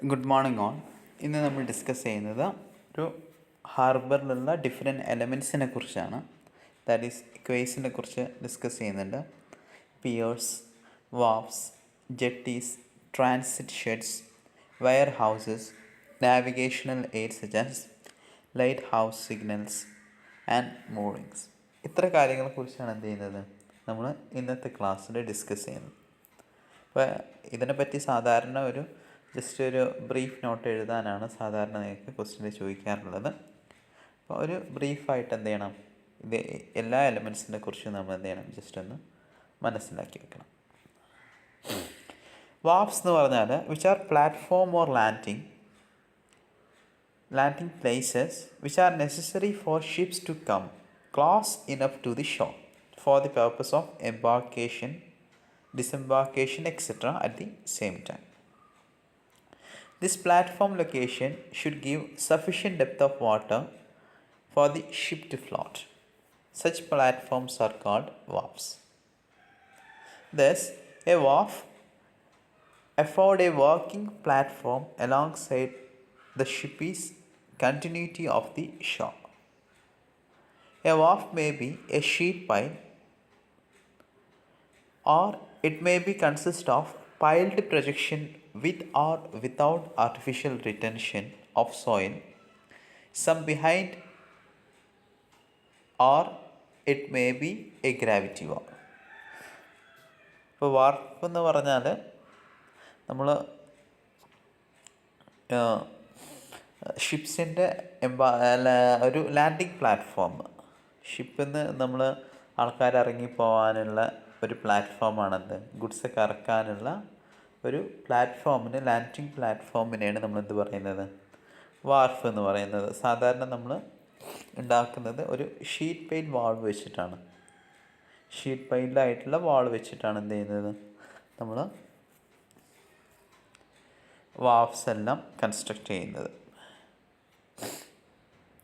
Good morning on. ഇന്ന് നമ്മൾ discuss ചെയ്യുന്നത് ഒരു ഹാർബറിലുള്ള ഡിഫറെൻറ്റ് എലമെൻസിനെ കുറിച്ചാണ്. ദാറ്റ് ഈസ് ക്വേസിനെ കുറിച്ച് ഡിസ്കസ് ചെയ്യുന്നുണ്ട്. Piers, wharfs, jetties, transit sheds, warehouses, navigational aids such as lighthouse signals and moorings. ഇത്ര കാര്യങ്ങളെക്കുറിച്ചാണ് എന്ത് ചെയ്യുന്നത് നമ്മൾ ഇന്നത്തെ ക്ലാസ്സിൽ ഡിസ്കസ് ചെയ്യുന്നത്. അപ്പോൾ ഇതിനെപ്പറ്റി സാധാരണ ജസ്റ്റ് ഒരു ബ്രീഫ് നോട്ട് എഴുതാനാണ് സാധാരണ നിങ്ങൾക്ക് ക്വസ്റ്റ്യനിൽ ചോദിക്കാറുള്ളത്. അപ്പോൾ ഒരു ബ്രീഫായിട്ട് എന്ത് ചെയ്യണം, ഇത് എല്ലാ എലമെൻസിനെ കുറിച്ചും നമ്മൾ എന്ത് ചെയ്യണം, ജസ്റ്റ് ഒന്ന് മനസ്സിലാക്കി വെക്കണം. വാർഫ്സ് എന്ന് പറഞ്ഞാൽ which are platform or landing places which are necessary for ships to come close enough to the shore for the purpose of embarkation, disembarkation, etc. at the same time. This platform location should give sufficient depth of water for the ship to float. Such platforms are called wharfs. Thus, a wharf afford a working platform alongside the ship's continuity of the shore. A wharf may be a sheet pile, or it may be consist of piled projection with or without artificial retention of soil, some behind, or it may be a gravity wall. ഇപ്പോൾ വാർപ്പ് എന്ന് പറഞ്ഞാൽ നമ്മൾ ഷിപ്സിൻ്റെ ഒരു landing platform, ഷിപ്പിൽ നിന്ന് നമ്മൾ ആൾക്കാർ ഇറങ്ങിപ്പോവാനുള്ള ഒരു പ്ലാറ്റ്ഫോമാണത്. ഗുഡ്സൊക്കെ ഇറക്കാനുള്ള ഒരു പ്ലാറ്റ്ഫോമിന്, ലാൻഡിങ് പ്ലാറ്റ്ഫോമിനെയാണ് നമ്മളെന്ത് പറയുന്നത്, വാർഫ് എന്ന് പറയുന്നത്. സാധാരണ നമ്മൾ ഉണ്ടാക്കുന്നത് ഒരു ഷീറ്റ് പെയിൻ വാൾ വെച്ചിട്ടാണ്. ഷീറ്റ് പെയിൻ്റായിട്ടുള്ള വാൾ വെച്ചിട്ടാണ് എന്ത് ചെയ്യുന്നത്, നമ്മൾ വാർഫ്സ് എല്ലാം കൺസ്ട്രക്റ്റ് ചെയ്യുന്നത്.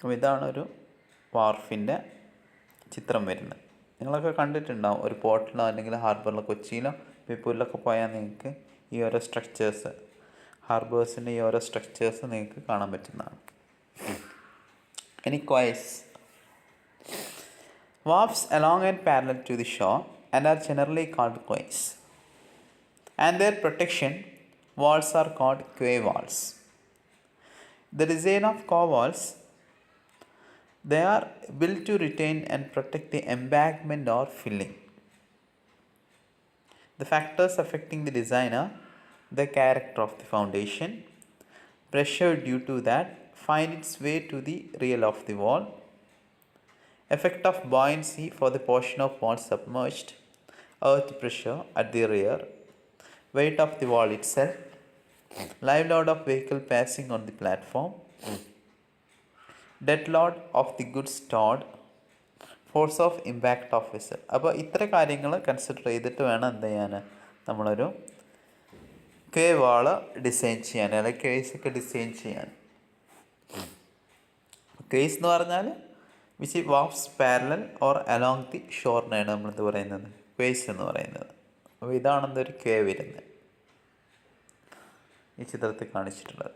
അപ്പോൾ ഇതാണ് ഒരു വാർഫിൻ്റെ ചിത്രം വരുന്നത്. നിങ്ങളൊക്കെ കണ്ടിട്ടുണ്ടാവും, ഒരു പോർട്ടിലോ അല്ലെങ്കിൽ ഹാർബറിലോ, കൊച്ചിയിലോ ബേപ്പൂരിലൊക്കെ പോയാൽ നിങ്ങൾക്ക് ഈ ഓരോ സ്ട്രക്ചേഴ്സ്, ഹാർബേഴ്സിൻ്റെ ഈ ഓരോ സ്ട്രക്ചേഴ്സ് നിങ്ങൾക്ക് കാണാൻ പറ്റുന്നതാണ്. ഇനി ക്വയസ്. വാർഫ്സ് along and parallel to the shore and are generally called quays, and their protection walls are called quay walls. The design of quay walls, they are built to retain and protect the embankment or filling. The factors affecting the design are the character of the foundation, pressure due to that find its way to the rail of the wall, effect of buoyancy for the portion of wall submerged, earth pressure at the rear, weight of the wall itself, live load of vehicle passing on the platform, dead load of the goods stored, force of impact of vessel. അപ്പോൾ ഇത്ര കാര്യങ്ങൾ consider ചെയ്തിട്ട് വേണം എന്ത് ചെയ്യാൻ, നമ്മളൊരു കേ വാള് design ചെയ്യാൻ, അല്ലെങ്കിൽ കേസൊക്കെ ഡിസൈൻ ചെയ്യാൻ. കേസ് എന്ന് പറഞ്ഞാൽ which wharfs parallel or along the ഷോറിനെയാണ് നമ്മളെന്ത് പറയുന്നത്, കേസ് എന്ന് പറയുന്നത്. അപ്പോൾ ഇതാണെന്തൊരു കേ വരുന്നത്, ഈ ചിത്രത്തിൽ കാണിച്ചിട്ടുള്ളത്.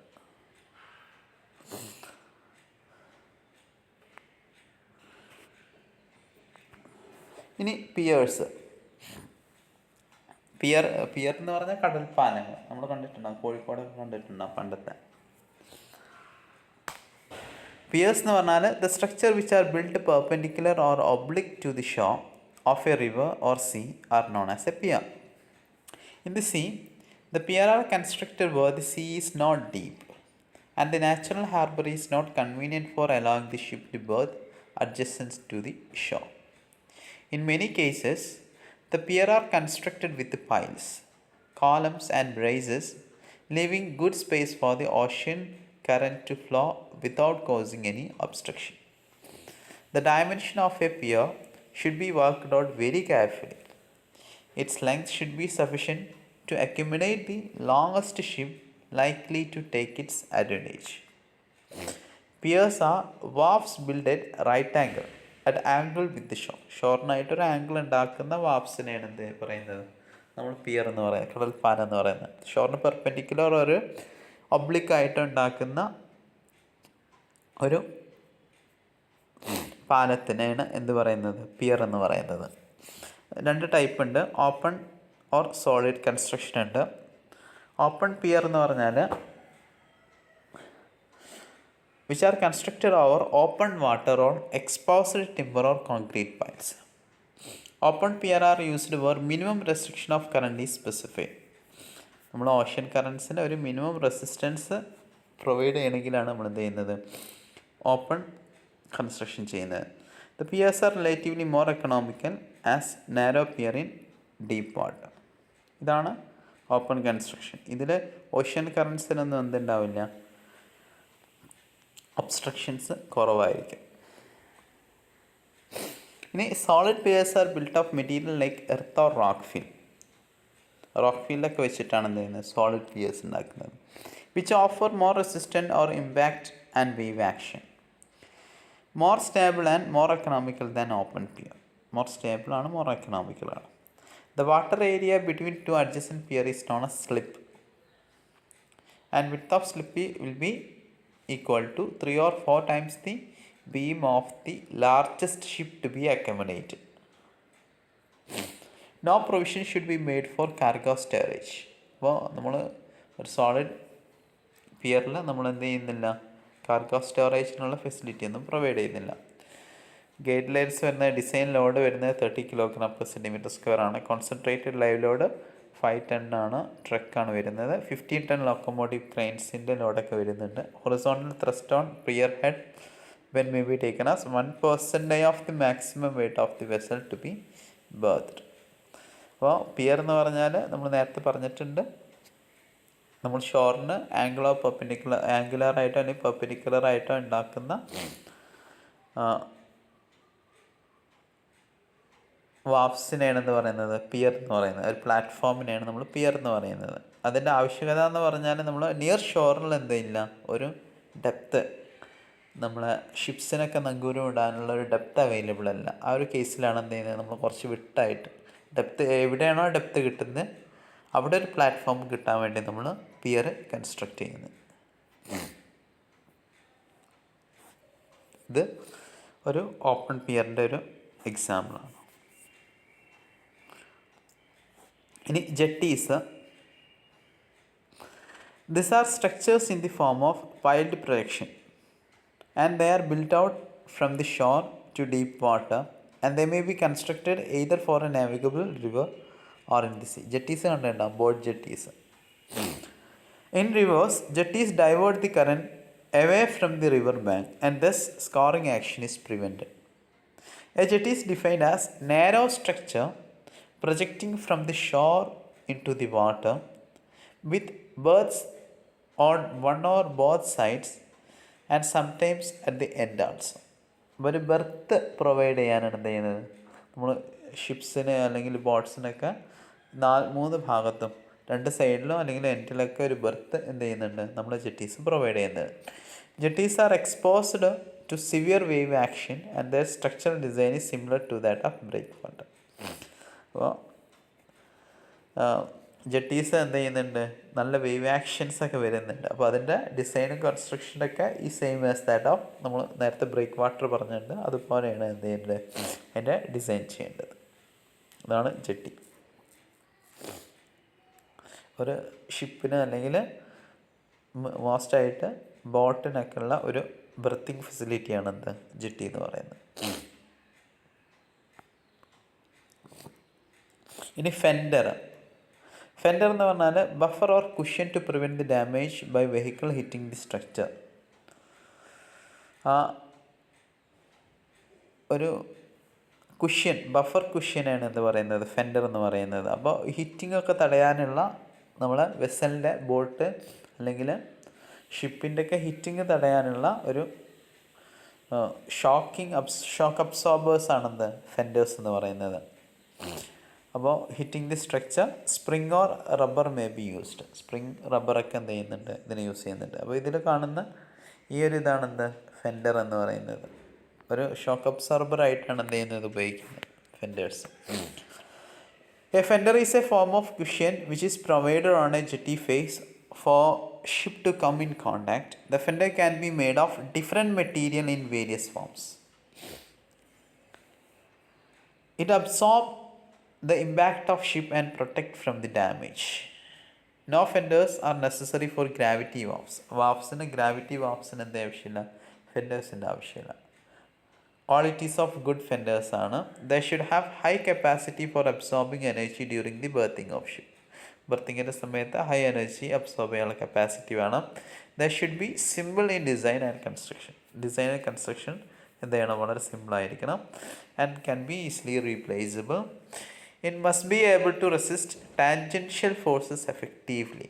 ഇനി പിയേഴ്സ്. പിയർ എന്ന് പറഞ്ഞാൽ കടൽപ്പാലങ്ങൾ നമ്മൾ കണ്ടിട്ടുണ്ടാകും, കോഴിക്കോടൊക്കെ കണ്ടിട്ടുണ്ടാകും പണ്ടത്തെ. പിയേഴ്സ് എന്ന് പറഞ്ഞാൽ the structure which are build perpendicular or oblique to the shore of a river or sea are known as a pier. In the sea, the pier are constructed where the sea is not deep and the natural harbour is not convenient for allowing the ship to berth adjacent to the shore. In many cases, the pier are constructed with piles, columns and braces, leaving good space for the ocean current to flow without causing any obstruction. The dimension of a pier should be worked out very carefully. Its length should be sufficient to accommodate the longest ship likely to take its advantage. Piers are wharfs built at right angle with the shore. ഷോറിനായിട്ടൊരു angle ഉണ്ടാക്കുന്ന വാർഫ്സിനെയാണ് എന്ത് പറയുന്നത്, നമ്മൾ peer എന്ന് പറയുന്നത്, കടൽപ്പാലം എന്ന് പറയുന്നത്. ഷോറിന് പെർപെൻഡിക്കുലർ ഒരു ഒബ്ലിക്കായിട്ട് ഉണ്ടാക്കുന്ന ഒരു പാലത്തിനാണ് എന്ത് പറയുന്നത്, പിയർ എന്ന് പറയുന്നത്. 2 ടൈപ്പ് ഉണ്ട്, ഓപ്പൺ ഓർ സോളിഡ് കൺസ്ട്രക്ഷൻ ഉണ്ട്. ഓപ്പൺ പിയർ എന്ന് പറഞ്ഞാൽ which are constructed over open water on exposed timber or concrete piles. Open pier are used where minimum restriction of current is specified. നമ്മൾ ocean കറൻസിന് ഒരു minimum resistance provide ചെയ്യണമെങ്കിലാണ് നമ്മൾ എന്ത് ചെയ്യുന്നത്, ഓപ്പൺ കൺസ്ട്രക്ഷൻ ചെയ്യുന്നത്. The piers are relatively more economical as narrow pier in deep water. ഇതാണ് open construction. ഇതിൽ ഓഷ്യൻ കറൻസിനൊന്നും എന്തുണ്ടാവില്ല, ഒബ്സ്ട്രക്ഷൻസ് കുറവായിരിക്കും. ഇനി solid piers are built of material like earth or rock fill. Rock ഫില്ലൊക്കെ വെച്ചിട്ടാണ് എന്ത് ചെയ്യുന്നത്, സോളിഡ് പിയേഴ്സ് ഉണ്ടാക്കുന്നത്. Which offer more resistant or impact and wave action. More stable and more economical than open pier. More stable ആണ്, more economical ആണ്. The water area between 2 adjacent pier is known as slip, and width of slip will be equal to 3 or 4 times the beam of the largest ship to be accommodated. No provision should be made for cargo storage. അപ്പോൾ നമ്മൾ ഒരു solid പിയറിൽ നമ്മൾ എന്ത് ചെയ്യുന്നില്ല, cargo സ്റ്റോറേജിനുള്ള facility ഒന്നും provide ചെയ്യുന്നില്ല. Guide lines വരുന്ന design load വരുന്നത് 30 kg/cm² ആണ്. കോൺസെൻട്രേറ്റഡ് ലൈവ് ലോഡ് 5 ton ആണ്. ട്രക്കാണ് വരുന്നത്. 15 ton ലോക്കോമോട്ടീവ് ക്രെയിൻസിൻ്റെ ലോഡൊക്കെ വരുന്നുണ്ട്. Horizontal thrust on pier head when may be taken as 1% of the maximum weight of the vessel to be berthed. അപ്പോൾ pier എന്ന് പറഞ്ഞാൽ നമ്മൾ നേരത്തെ പറഞ്ഞിട്ടുണ്ട്, നമ്മൾ ഷോറിന് ആംഗുലറായിട്ടോ അല്ലെങ്കിൽ പെർപെൻഡിക്കുലറായിട്ടോ ഉണ്ടാക്കുന്ന വാഫ്സിനെയാണ് എന്ന് പറയുന്നത് പിയർ എന്ന് പറയുന്നത്. ഒരു പ്ലാറ്റ്ഫോമിനെയാണ് നമ്മൾ പിയർ എന്ന് പറയുന്നത്. അതിൻ്റെ ആവശ്യകത എന്ന് പറഞ്ഞാൽ നമ്മൾ നിയർ ഷോറിൽ എന്തില്ല, ഒരു ഡെപ്ത്ത്, നമ്മളെ ഷിപ്സിനൊക്കെ നങ്കൂരം ഇടാനുള്ള ഒരു ഡെപ്ത്ത് അവൈലബിൾ അല്ല. ആ ഒരു കേസിലാണ് എന്ത് ചെയ്യുന്നത്, നമ്മൾ കുറച്ച് വിട്ടായിട്ട് ഡെപ്ത്ത് എവിടെയാണോ ഡെപ്ത്ത് കിട്ടുന്നത് അവിടെ ഒരു പ്ലാറ്റ്ഫോം കിട്ടാൻ വേണ്ടി നമ്മൾ പിയർ കൺസ്ട്രക്റ്റ് ചെയ്യുന്നത്. ഇത് ഒരു ഓപ്പൺ പിയറിൻ്റെ ഒരു എക്സാമ്പിളാണ്. ഇനി ജെട്ടീസ്. These are structures in the form of piled projection and they are built out from the shore to deep water and they may be constructed either for a navigable river or in the sea. Jetties കണ്ടിട്ടുണ്ടാകും, boat ജെട്ടീസ്. In rivers, jetties divert the current away from the river bank and thus scoring action is prevented. A jetty is defined as narrow structure projecting from the shore into the water with berths on one or both sides and sometimes at the end also. ഒരു berth provide ചെയ്യാനാണ് എന്ത് ചെയ്യുന്നത്, നമ്മൾ ഷിപ്സിന് അല്ലെങ്കിൽ ബോട്ട്സിനൊക്കെ 3 ഭാഗത്തും 2 സൈഡിലും അല്ലെങ്കിൽ എൻഡിലൊക്കെ ഒരു ബെർത്ത് എന്ത് ചെയ്യുന്നുണ്ട്, നമ്മൾ ജെട്ടീസ് പ്രൊവൈഡ് ചെയ്യുന്നത്. Jetties are exposed to severe wave action and their structural design is similar to that of breakwater. അപ്പോൾ ജെട്ടീസ് എന്ത് ചെയ്യുന്നുണ്ട്, നല്ല വേവ് ആക്ഷൻസൊക്കെ വരുന്നുണ്ട്. അപ്പോൾ അതിൻ്റെ ഡിസൈനും കൺസ്ട്രക്ഷനൊക്കെ ഈ സെയിം ആസ് ദാറ്റ് ഓഫ് നമ്മൾ നേരത്തെ ബ്രേക്ക് വാട്ടർ പറഞ്ഞിട്ടുണ്ട്, അതുപോലെയാണ് എന്ത് ചെയ്യേണ്ടത്, അതിൻ്റെ ഡിസൈൻ ചെയ്യേണ്ടത്. അതാണ് ജെട്ടി. ഒരു ഷിപ്പിന് അല്ലെങ്കിൽ മോസ്റ്റായിട്ട് ബോട്ടിനൊക്കെ ഉള്ള ഒരു ബർത്തിങ് ഫെസിലിറ്റിയാണ് എന്ത്, ജെട്ടി എന്ന് പറയുന്നത്. ഇനി ഫെൻഡർ. ഫെൻഡർ എന്ന് പറഞ്ഞാൽ buffer or cushion to prevent the damage by vehicle hitting the structure. ഒരു കുഷ്യൻ, ബഫർ കുഷ്യനാണ് എന്ന് പറയുന്നത് ഫെൻഡർ എന്ന് പറയുന്നത്. അപ്പോൾ ഹിറ്റിംഗ് ഒക്കെ തടയാനുള്ള നമ്മളെ വെസലിൻ്റെ ബോട്ട് അല്ലെങ്കിൽ ഷിപ്പിൻ്റെ ഒക്കെ ഹിറ്റിംഗ് തടയാനുള്ള ഒരു ഷോക്ക് അബ്സോർബേഴ്സാണെന്ത് ഫെൻഡേഴ്സ് എന്ന് പറയുന്നത്. അപ്പോൾ hitting the structure spring or rubber may be used. Spring റബ്ബറൊക്കെ എന്ത് ചെയ്യുന്നുണ്ട്, ഇതിന് യൂസ് ചെയ്യുന്നുണ്ട്. അപ്പോൾ ഇതിൽ കാണുന്ന ഈ ഒരു ഇതാണെന്ത് ഫെൻഡർ എന്ന് പറയുന്നത്. ഒരു ഷോക്ക് അബ്സോർബറായിട്ടാണ് എന്ത് ചെയ്യുന്നത്, ഉപയോഗിക്കുന്നത് fenders. A fender is a form of cushion which is provided on a jetty face for ship to come in contact, the fender can be made of different material in various forms. It absorbs the impact of ship and protect from the damage. No fenders are necessary for gravity valves. വാവ്സിന് gravity വാവ്സിന് എന്ത് ആവശ്യമില്ല, ഫെൻഡേഴ്സിൻ്റെ ആവശ്യമില്ല. Qualities of good fenders ആണ്, they should have high capacity for absorbing energy during the berthing of ship. ബർത്തിങ്ങിൻ്റെ സമയത്ത് high energy absorb ചെയ്യാനുള്ള കപ്പാസിറ്റി വേണം. They should be simple in design and construction. Design and construction എന്ത് ചെയ്യണം, വളരെ സിമ്പിളായിരിക്കണം. And can be easily replaceable. It must be able to resist tangential forces effectively.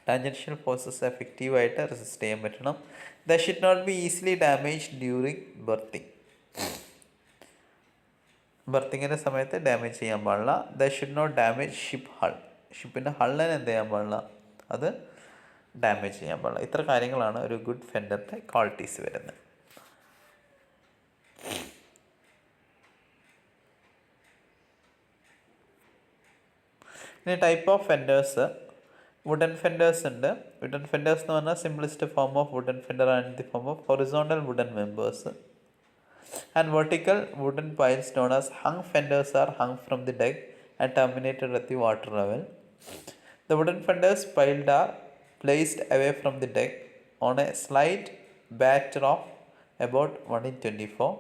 Tangential forces എഫക്റ്റീവായിട്ട് resist ചെയ്യാൻ പറ്റണം. They should not be easily damage during berthing. ബർത്തിങ്ങിൻ്റെ സമയത്ത് damage ചെയ്യാൻ പാടില്ല. They should not damage ship hull. ഷിപ്പിൻ്റെ ഹള്ളിനെ എന്ത് ചെയ്യാൻ പാടില്ല, അത് ഡാമേജ് ചെയ്യാൻ പാടില്ല. ഇത്ര കാര്യങ്ങളാണ് ഒരു ഗുഡ് ഫെൻഡറിൻ്റെ ക്വാളിറ്റീസ് വരുന്നത്. ഇനി type of fenders, wooden fenders ഉണ്ട്. വുഡൻ ഫെൻഡേഴ്സ് എന്ന് പറഞ്ഞാൽ simplest form of wooden fender and the form of horizontal wooden members. And vertical wooden piles known as hung fenders are hung from the deck and terminated at the water level. The wooden fenders piled are placed away from the deck on a slight batter of about 1 in 24.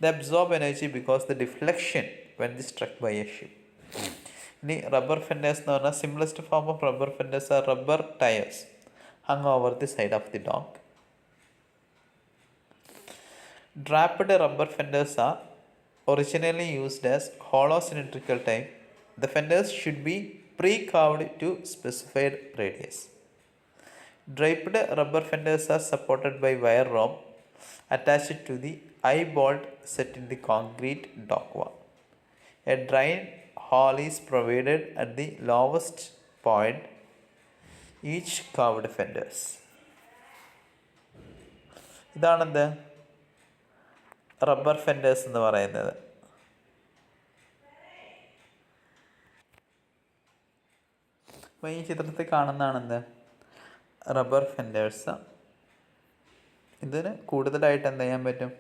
They absorb energy because the deflection when they struck by a ship. ഇനി rubber fenders എന്ന് പറഞ്ഞാൽ simplest form of rubber fenders are rubber tyres hung over the side of the dock. Draped rubber fenders are originally used as hollow cylindrical type. The fenders should be pre-carved to specified radius. Draped rubber fenders are supported by wire rope attached to the eye bolt set in the concrete dock wall. A drain hole is provided at the lowest point each carved fenders. ഇതാണെന്ത് rubber fenders എന്ന് പറയുന്നത്. അപ്പോൾ ഈ ചിത്രത്തിൽ കാണുന്നതാണെന്ത് rubber fenders. ഇതിന് കൂടുതലായിട്ട് എന്ത് ചെയ്യാൻ പറ്റും,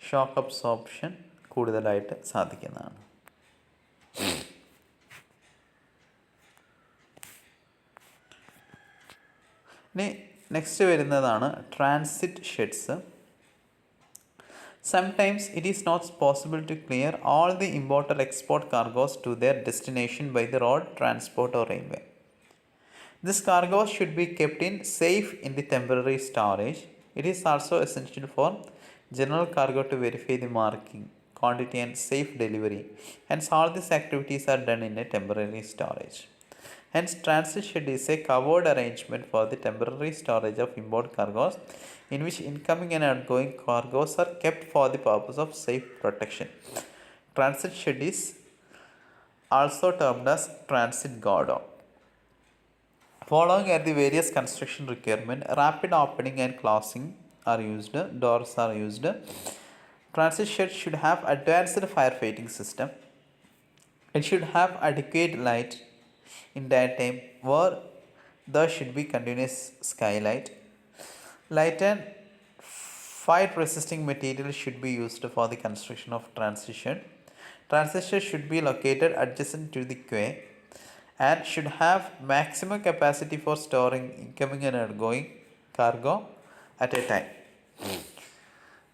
ഷോക്ക് അബ്സോർപ്ഷൻ കൂടുതലായിട്ട് സാധിക്കുന്നതാണ്. ഇനി നെക്സ്റ്റ് വരുന്നതാണ് transit sheds. Sometimes it is not possible to clear all the import or export cargoes to their destination by the road, transport or railway. This cargo should be kept in safe in the temporary storage. It is also essential for general cargo to verify the marking, quantity and safe delivery. Hence all these activities are done in a temporary storage. Hence transit shed is a covered arrangement for the temporary storage of import cargoes in which incoming and outgoing cargoes are kept for the purpose of safe protection. Transit shed is also termed as transit godown. Following are the various construction requirements. Rapid opening and closing are used. Doors are used. Transit shed should have advanced firefighting system. It should have adequate light in daytime where there should be continuous skylight. Light and fire resisting material should be used for the construction of transit shed. Transit shed should be located adjacent to the quay and should have maximum capacity for storing incoming and outgoing cargo at a time.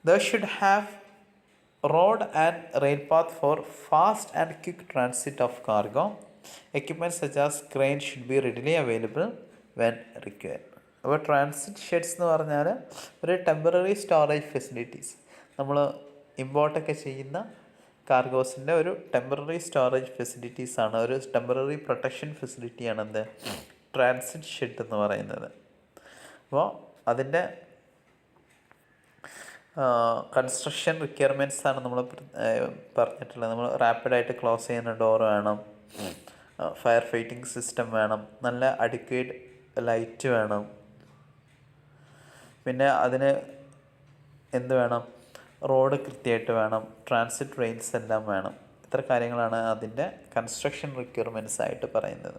They should have road and rail path for fast and quick transit of cargo. Equipment such as crane should be readily available when required. അപ്പോൾ transit sheds എന്ന് പറഞ്ഞാൽ ഒരു temporary storage facilities, നമ്മൾ ഇമ്പോർട്ടൊക്കെ ചെയ്യുന്ന കാർഗോസിൻ്റെ ഒരു temporary storage ഫെസിലിറ്റീസാണ്, ഒരു temporary protection ഫെസിലിറ്റിയാണ് എന്ത് transit shed എന്ന് പറയുന്നത്. അപ്പോൾ അതിൻ്റെ കൺസ്ട്രക്ഷൻ റിക്വയർമെൻറ്റ്സ് ആണ് നമ്മൾ പറഞ്ഞിട്ടുള്ളത്. നമ്മൾ റാപ്പിഡായിട്ട് ക്ലോസ് ചെയ്യുന്ന ഡോർ വേണം, ഫയർ ഫൈറ്റിംഗ് സിസ്റ്റം വേണം, നല്ല അഡിക്വേറ്റ് ലൈറ്റ് വേണം, പിന്നെ അതിന് എന്ത് വേണം, റോഡ് കൃത്യമായിട്ട് വേണം, ട്രാൻസിറ്റ് റെയിൽസ് എല്ലാം വേണം. ഇത്ര കാര്യങ്ങളാണ് അതിൻ്റെ കൺസ്ട്രക്ഷൻ റിക്വയർമെൻറ്റ്സ് ആയിട്ട് പറയുന്നത്.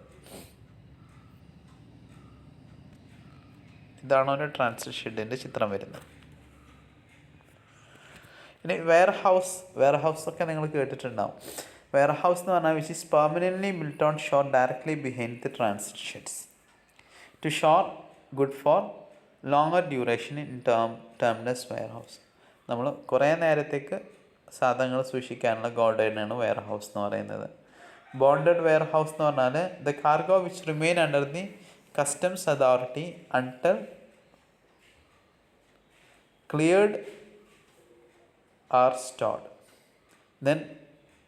ഇതാണ് ഒരു ട്രാൻസിറ്റ് ഷെഡിൻ്റെ ചിത്രം വരുന്നത്. ഇനി വെയർ ഹൗസൊക്കെ നിങ്ങൾ കേട്ടിട്ടുണ്ടാവും. വെയർ ഹൗസ് എന്ന് പറഞ്ഞാൽ which is permanently built on shore directly behind the transit sheds to shore good for longer duration in termless warehouse. നമ്മൾ കുറേ നേരത്തേക്ക് സാധനങ്ങൾ സൂക്ഷിക്കാനുള്ള ഗോഡൗണാണ് വെയർ ഹൗസ് എന്ന് പറയുന്നത്. ബോണ്ടഡ് വെയർ ഹൗസ് എന്ന് പറഞ്ഞാൽ the cargo which remain under the customs authority until cleared R stored. Then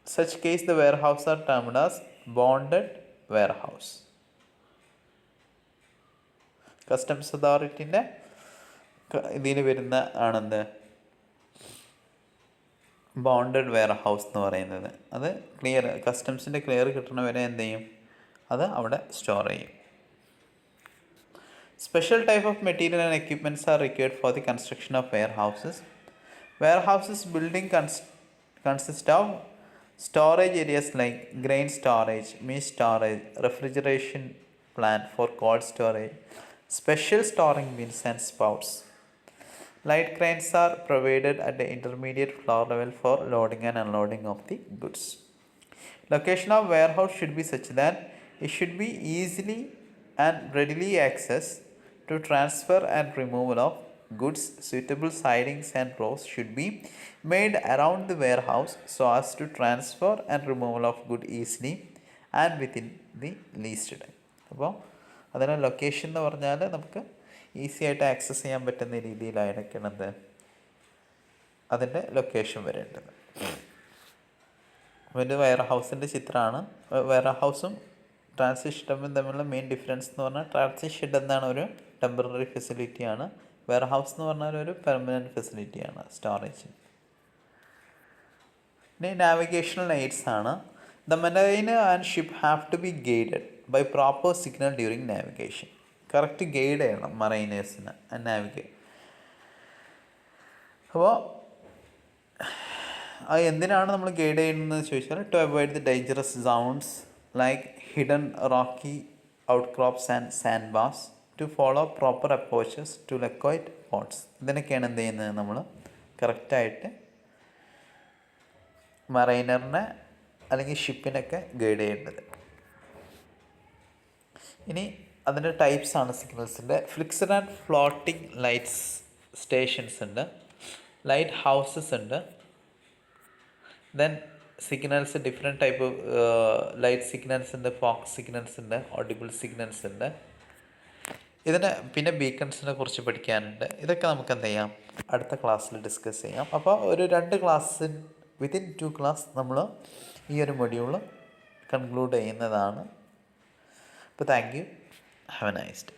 such case the warehouse are termed as bonded warehouse. Customs അതോറിറ്റിൻ്റെ ഇതിൽ വരുന്ന ആണെന്ത് ബോണ്ടഡ് വെയർ ഹൗസ് എന്ന് പറയുന്നത്. അത് കസ്റ്റംസിൻ്റെ ക്ലിയർ കിട്ടുന്ന വരെ എന്ത് ചെയ്യും, അത് അവിടെ സ്റ്റോർ ചെയ്യും. Special type of material and equipments are required for the construction of warehouses. Warehouses building consist of storage areas like grain storage, meat storage, refrigeration plant for cold storage, special storing bins and spouts. Light cranes are provided at the intermediate floor level for loading and unloading of the goods. Location of warehouse should be such that it should be easily and readily accessed to transfer and removal of goods. Suitable sidings and rows should be made around the warehouse so as to transfer and removal of good easily and within the least time. അപ്പോൾ അതിന് location എന്ന് പറഞ്ഞാൽ നമുക്ക് easy ആയിട്ട് access ചെയ്യാൻ പറ്റുന്ന രീതിയിലായിരിക്കണം അതിൻ്റെ location വരേണ്ടത്. അപ്പോൾ ഇത് വെയർ ഹൗസിൻ്റെ ചിത്രമാണ്. വെയർ ഹൗസും ട്രാൻസിറ്റ് ഷെഡും തമ്മിലുള്ള മെയിൻ ഡിഫറൻസ് എന്ന് പറഞ്ഞാൽ ട്രാൻസിറ്റ് ഷെഡ് എന്താണ് ഒരു ടെമ്പററി ഫെസിലിറ്റിയാണ്. വെയർ ഹൗസ് എന്ന് പറഞ്ഞാൽ ഒരു പെർമനൻറ്റ് ഫെസിലിറ്റിയാണ് സ്റ്റോറേജ്. ഇനി നാവിഗേഷണൽ എയ്ഡ്സ് ആണ്. The mariner and ship have to be guided by proper signal during navigation. Correct guide ചെയ്യണം മറൈനേഴ്സിന് നാവിഗേറ്റ്. അപ്പോൾ അത് എന്തിനാണ് നമ്മൾ ഗൈഡ് ചെയ്യുന്നത് ചോദിച്ചാൽ to avoid the dangerous zones like hidden rocky outcrops and sand bars, to follow proper approaches to ലെക്കോയിറ്റ് ports. ഇതിനൊക്കെയാണ് എന്ത് ചെയ്യുന്നത് നമ്മൾ കറക്റ്റായിട്ട് മറൈനറിനെ അല്ലെങ്കിൽ ഷിപ്പിനൊക്കെ ഗൈഡ് ചെയ്യേണ്ടത്. ഇനി അതിൻ്റെ ടൈപ്സാണ് സിഗ്നൽസിൻ്റെ. Fixed and floating lights stations ഉണ്ട്, ലൈറ്റ് ഹൗസസ് ഉണ്ട്. Then signals different type of light signals ഉണ്ട്, ഫോക്സ് സിഗ്നൽസ് ഉണ്ട്, ഓഡിബിൾ സിഗ്നൽസ് ഉണ്ട്. ഇതിന് പിന്നെ ബീക്കൺസിനെ കുറിച്ച് പഠിക്കാനുണ്ട്. ഇതൊക്കെ നമുക്ക് എന്ത് ചെയ്യാം, അടുത്ത ക്ലാസ്സിൽ ഡിസ്കസ് ചെയ്യാം. അപ്പോൾ ഒരു 2 ക്ലാസ് വിത്തിൻ 2 ക്ലാസ് നമ്മൾ ഈ ഒരു മൊഡ്യൂൾ കൺക്ലൂഡ് ചെയ്യുന്നതാണ്. അപ്പോൾ thank you, have A nice day.